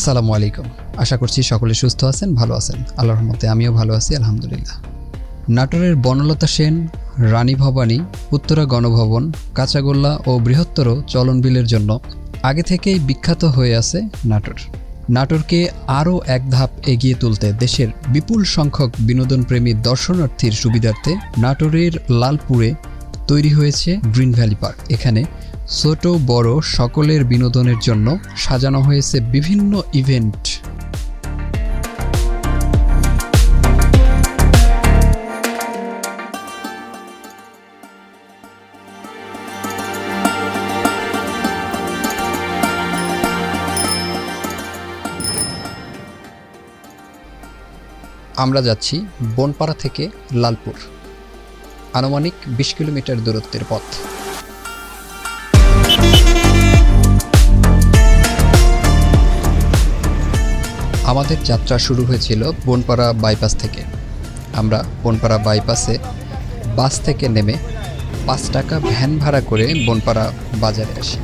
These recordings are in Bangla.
আসসালামু আলাইকুম। আশা করছি সকলে সুস্থ আছেন, ভালো আছেন। আল্লাহর রহমতে আমিও ভালো আছি, আলহামদুলিল্লাহ। নাটোরের বনলতা সেন, রানী ভবানী, উত্তরা গণভবন, কাঁচাগোল্লা ও বৃহত্তর চলনবিলের জন্য আগে থেকেই বিখ্যাত হয়ে আছে নাটোর। নাটোরকে আরও এক ধাপ এগিয়ে তুলতে দেশের বিপুল সংখ্যক বিনোদনপ্রেমী দর্শনার্থীর সুবিধার্থে নাটোরের লালপুরে তৈরি হয়েছে গ্রিন ভ্যালি পার্ক। এখানে ছোট বড় সকলের বিনোদনের জন্য সাজানো হয়েছে বিভিন্ন ইভেন্ট। আমরা যাচ্ছি বনপাড়া থেকে লালপুর, আনুমানিক 20 কিলোমিটার দূরত্বের পথ। আমাদের যাত্রা শুরু হয়েছিল বনপাড়া বাইপাস থেকে। আমরা বনপাড়া বাইপাসে বাস থেকে নেমে 5 টাকা ভ্যান ভাড়া করে বনপাড়া বাজারে আসি।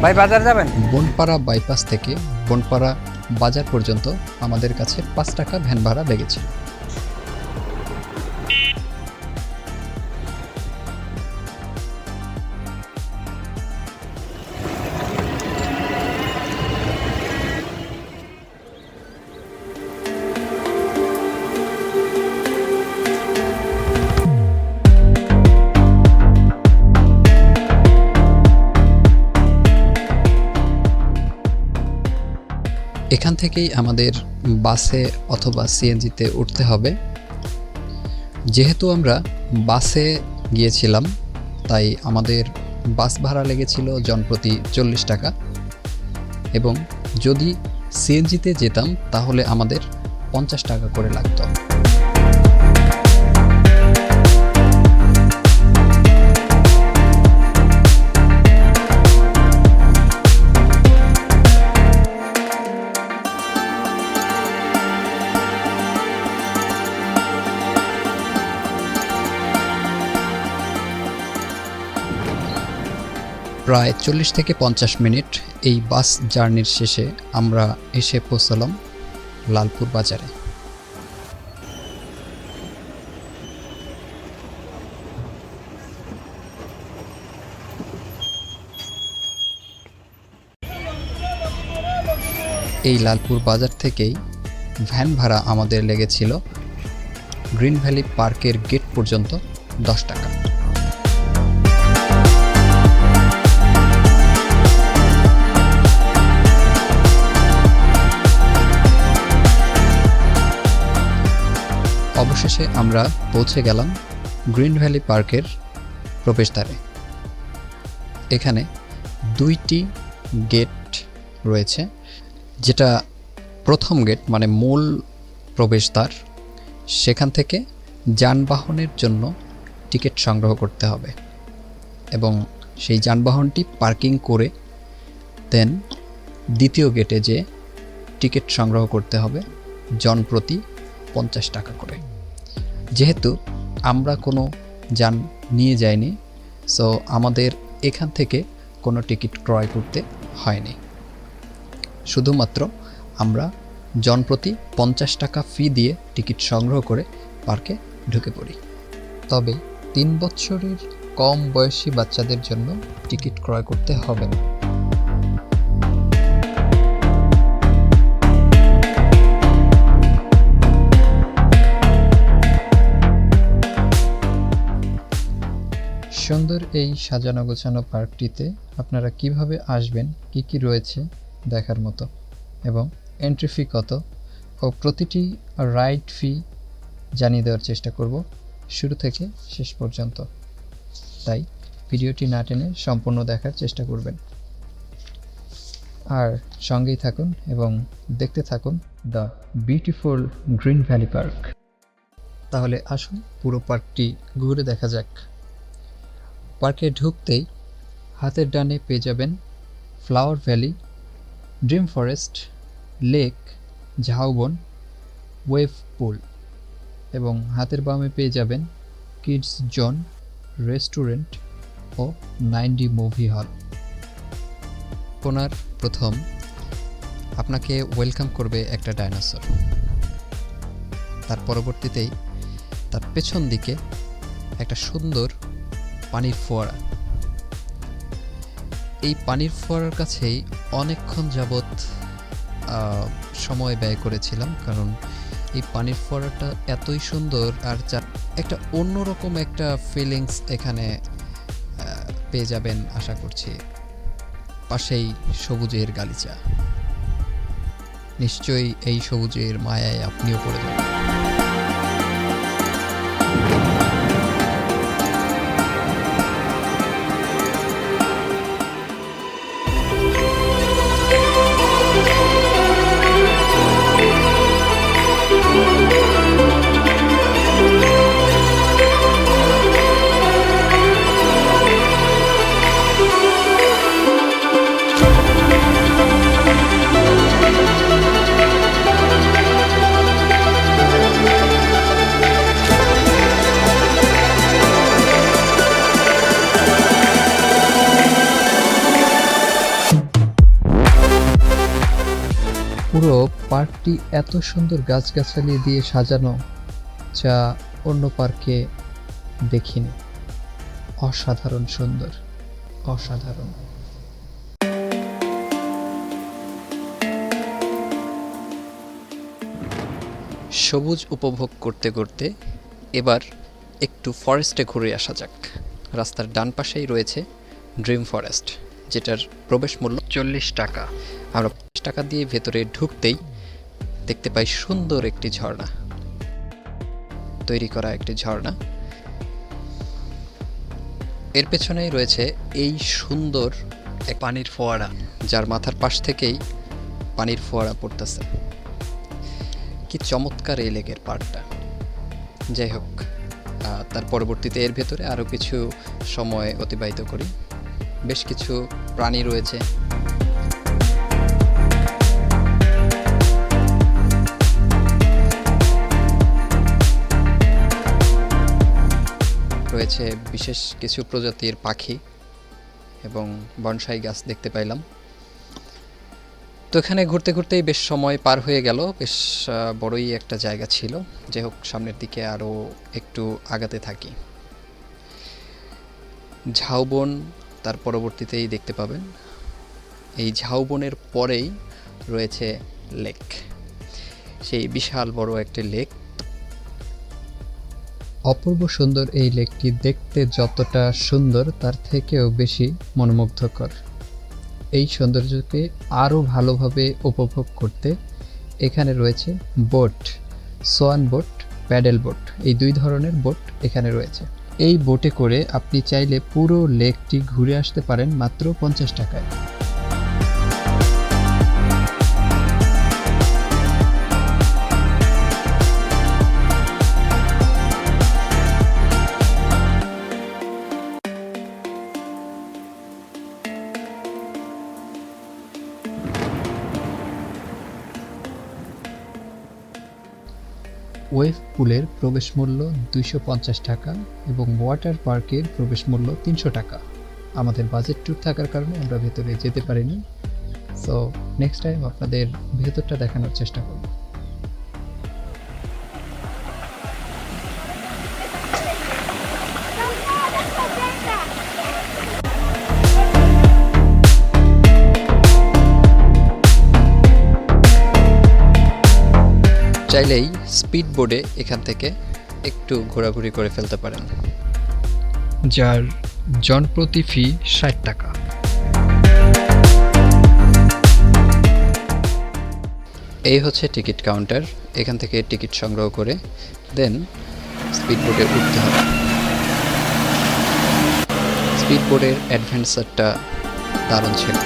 ভাই বাজার যাবেন? বনপাড়া বাইপাস থেকে বনপাড়া বাজার পর্যন্ত আমাদের কাছে 5 টাকা ভ্যান ভাড়া লেগেছিল। এখান থেকেই আমাদের বাসে অথবা সিএনজিতে উঠতে হবে। যেহেতু আমরা বাসে গিয়েছিলাম তাই আমাদের বাস ভাড়া লেগেছিল জনপ্রতি 40 টাকা, এবং যদি সিএনজিতে যেতাম তাহলে আমাদের 50 টাকা করে লাগতো। প্রায় 40 থেকে 50 মিনিট এই বাস জার্নির শেষে আমরা এসে পৌঁছলাম লালপুর বাজারে। এই লালপুর বাজার থেকেই ভ্যান ভাড়া আমাদের লেগেছিল গ্রিন ভ্যালি পার্কের গেট পর্যন্ত 10 টাকা। অবশেষে আমরা পৌঁছে গেলাম গ্রিন ভ্যালি পার্কের প্রবেশদ্বারে। এখানে 2টি গেট রয়েছে, যেটা প্রথম গেট মানে মূল প্রবেশদ্বার, সেখান থেকে যানবাহনের জন্য টিকিট সংগ্রহ করতে হবে এবং সেই যানবাহনটি পার্কিং করে দেন দ্বিতীয় গেটে যে টিকিট সংগ্রহ করতে হবে জনপ্রতি 50 টাকা করে। যেহেতু আমরা কোনো যান নিয়ে যাইনি, সো আমাদের এখান থেকে কোনো টিকিট ক্রয় করতে হয়নি। শুধুমাত্র আমরা জনপ্রতি 50 টাকা ফি দিয়ে টিকিট সংগ্রহ করে পার্কে ঢুকে পড়ি। তবে 3 বছরের কম বয়সী বাচ্চাদের জন্য টিকিট ক্রয় করতে হবে না। সুন্দর এই সাজানো গোছানো পার্কটিতে আপনারা কিভাবে আসবেন, কি কি রয়েছে দেখার মতো, এবং এন্ট্রি ফি কত ও প্রতিটি রাইড ফি জানিয়ে দেওয়ার চেষ্টা করব শুরু থেকে শেষ পর্যন্ত। তাই ভিডিওটি না টেনে সম্পূর্ণ দেখার চেষ্টা করবেন আর সঙ্গেই থাকুন এবং দেখতে থাকুন the beautiful green valley park. তাহলে আসুন পুরো পার্কটি ঘুরে দেখা যাক। পার্কে ঢুকতেই হাতের ডানে পেয়ে যাবেন flower valley, dream forest, lake, ঝাউবন, ওয়েভ পুল, এবং হাতের বামে পেয়ে যাবেন কিডস জোন, রেস্টুরেন্ট ও 9D মুভি হল। কোনার প্রথম আপনাকে ওয়েলকাম করবে একটা ডাইনোসর। তার পরবর্তীতেই তার পেছন দিকে একটা সুন্দর পানির ফোয়ারা। এই পানির ফোয়ারার কাছেই অনেকক্ষণ যাবৎ সময় ব্যয় করেছিলাম, কারণ এই পানির ফোয়ারাটা এতই সুন্দর আর একটা অন্যরকম একটা ফিলিংস এখানে পেয়ে যাবেন আশা করছি। পাশেই সবুজের গালিচা, নিশ্চয়ই এই সবুজের মায়ায় আপনিও পড়ে যাবেন। পুরো পার্কটি এত সুন্দর গাছগাছালি দিয়ে সাজানো, যা অন্য পার্কে দেখিনি। অসাধারণ সুন্দর, অসাধারণ। সবুজ উপভোগ করতে করতে এবার একটু ফরেস্টে ঘুরে আসা যাক। রাস্তার ডান পাশেই রয়েছে ড্রিম ফরেস্ট, যেটার প্রবেশ মূল্য 40 টাকা। আমরা 50 টাকা দিয়ে ভেতরে ঢুকতেই দেখতে পাই সুন্দর একটি ঝর্ণা, তৈরি করা একটি ঝর্ণা। এর পেছনেই রয়েছে এই সুন্দর এক পানির ফোয়ারা, যার মাথার পাশ থেকেই পানির ফোয়ারা পড়তেছে। কি চমৎকার এই লেকের পাড়টা। যাই হোক, তার পরবর্তীতে এর ভেতরে আরও কিছু সময় অতিবাহিত করি। বেশ কিছু প্রাণী রয়েছে, রয়েছে বিশেষ কিছু প্রজাতির পাখি এবং বনসাই গাছ দেখতে পাইলাম। তো এখানে ঘুরতে ঘুরতেই বেশ সময় পার হয়ে গেল। বেশ বড়ই একটা জায়গা ছিল। যাই হোক, সামনের দিকে আরও একটু আগাতে থাকি। ঝাউবন তার পরবর্তীতেই দেখতে পাবেন। এই ঝাউবনের পরেই রয়েছে লেক, সেই বিশাল বড় একটি লেক। অপূর্ব সুন্দর এই লেকটি দেখতে যতটা সুন্দর, তার থেকেও বেশি মনোমুগ্ধকর। এই সৌন্দর্যকে আরও ভালোভাবে উপভোগ করতে এখানে রয়েছে boat, swan boat, paddle boat, এই দুই ধরনের বোট এখানে রয়েছে। এই বোটে করে আপনি চাইলে পুরো লেকটি ঘুরে আসতে পারেন মাত্র 50 টাকায়। ওয়েভ পুলের প্রবেশ মূল্য 250 টাকা এবং ওয়াটার পার্কের প্রবেশ মূল্য 300 টাকা। আমাদের বাজেট ট্যুর থাকার কারণে আমরা ভেতরে যেতে পারিনি। সো নেক্সট টাইম আপনাদের ভেতরটা দেখানোর চেষ্টা করব। চাইলেই স্পিড বোর্ডে এখান থেকে একটু ঘোরাঘুরি করে ফেলতে পারেন, যার জনপ্রতি ফি 60 টাকা। এই হচ্ছে টিকিট কাউন্টার। এখান থেকে টিকিট সংগ্রহ করে দেন স্পিড বোর্ডে উঠতে হবে। স্পিড বোর্ডের অ্যাডভেঞ্চারটা দারুণ ছিল।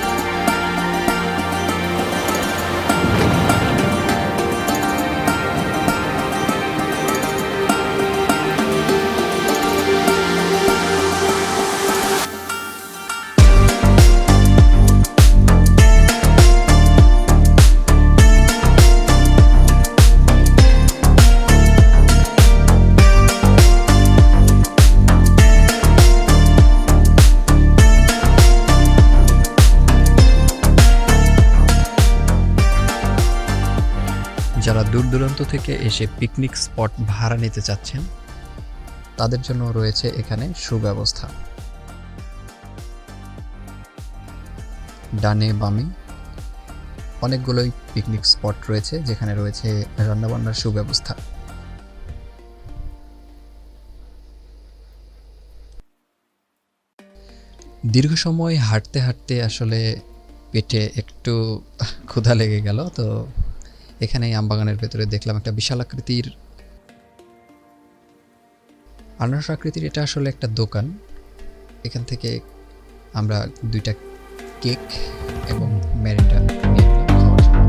দূর দূরান্ত থেকে এসে পিকনিক স্পট ভাড়া নিতে চাচ্ছেন তাদের জন্য রয়েছে এখানে সুব্যবস্থা। ডানে বামে অনেকগুলোই পিকনিক স্পট রয়েছে যেখানে রয়েছে রান্নাবান্নার সুব্যবস্থা। দীর্ঘ সময় হাঁটতে হাঁটতে আসলে পেটে একটু ক্ষুধা লেগে গেল, তো এখানে আমবাগানের ভেতরে দেখলাম একটা বিশাল আকৃতির আনারস আকৃতির এটা আসলে একটা দোকান। এখান থেকে আমরা 2টা কেক এবং মেরিন্ডা নিয়ে নিলাম খাওয়ার জন্য।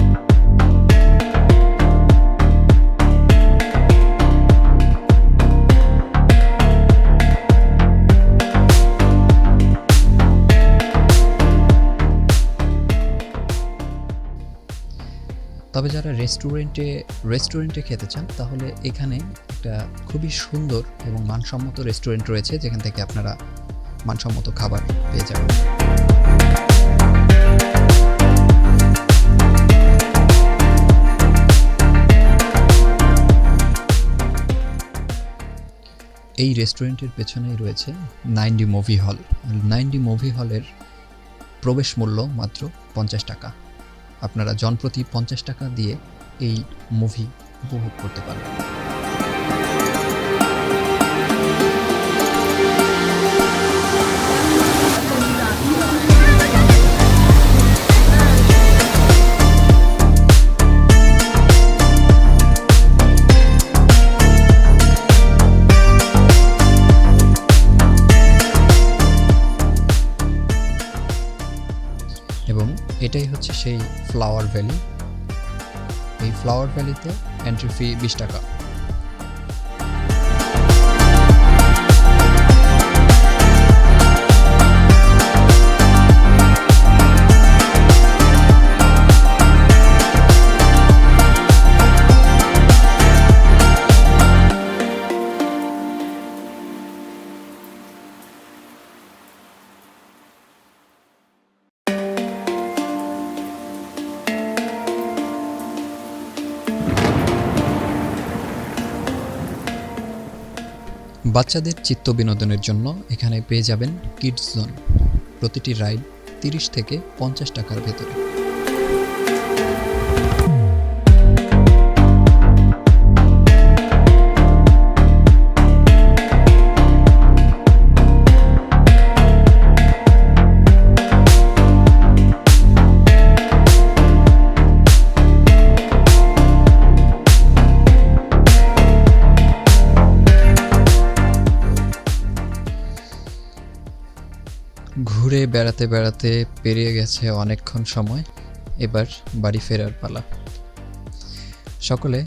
তবে যারা রেস্টুরেন্টে খেতে চান তাহলে এখানে একটা খুবই সুন্দর এবং মানসম্মত রেস্টুরেন্ট রয়েছে যেখান থেকে আপনারা মানসম্মত খাবার পেয়ে যাবেন। এই রেস্টুরেন্টের পেছনেই রয়েছে 9D মুভি হল। 9D মুভি হলের প্রবেশ মূল্য মাত্র 50 টাকা। আপনারা জনপ্রতি 50 টাকা দিয়ে এই মুভি উপভোগ করতে পারবেন। এবং এটাই হচ্ছে সেই ফ্লাওয়ার ভ্যালি। এই ফ্লাওয়ার ভ্যালিতে এন্ট্রি ফি 20 টাকা। বাচ্চাদের চিত্ত বিনোদনের জন্য এখানে পেয়ে যাবেন কিডস জোন। প্রতিটি রাইড 30 থেকে 50 টাকার ভেতরে। ঘুরে বেড়াতে বেড়াতে পেরিয়ে গেছে অনেকক্ষণ সময়, এবার বাড়ি ফেরার পালা। সকলে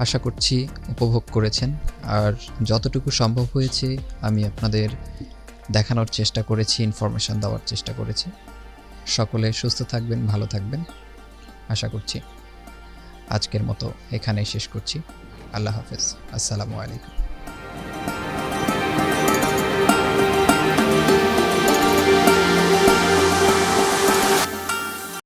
আশা করছি উপভোগ করেছেন, আর যতটুকু সম্ভব হয়েছে আমি আপনাদের দেখানোর চেষ্টা করেছি, ইনফরমেশন দেওয়ার চেষ্টা করেছি। সকলে সুস্থ থাকবেন, ভালো থাকবেন আশা করছি। আজকের মতো এখানেই শেষ করছি। আল্লাহ হাফেজ। আসসালামু আলাইকুম।